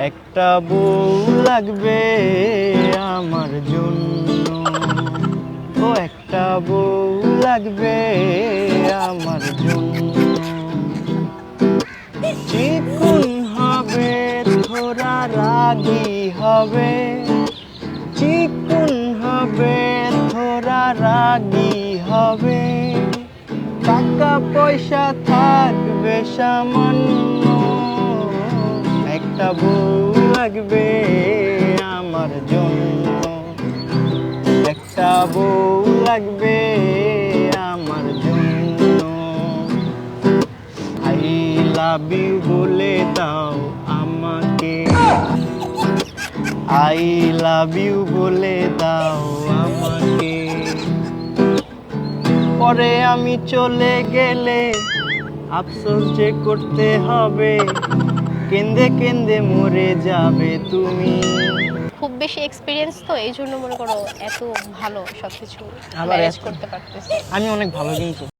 একটা বউ লাগবে আমার জন্য, ও একটা বউ লাগবে আমার জন্য। চিকন হবে থোড়া রাগী হবে, চিকন হবে থোড়া রাগী হবে, টাকা পয়সা থাকবে সামান্য। একটা বউ লাগবে আমার জন্য, একটা বউ লাগবে আমার জন্য। আই লাভ ইউ বলে দাও আমাকে, আই লাভ ইউ বলে দাও আমাকে। পরে আমি চলে গেলে আফসোস যে করতে হবে, কেন্দে কেন্দে মরে যাবে তুমি। খুব বেশি এক্সপিরিয়েন্স তো এই জন্য মনে করো এত ভালো সবকিছু আবার ম্যানেজ করতে পারতেছি। আমি অনেক ভালো কিন্তু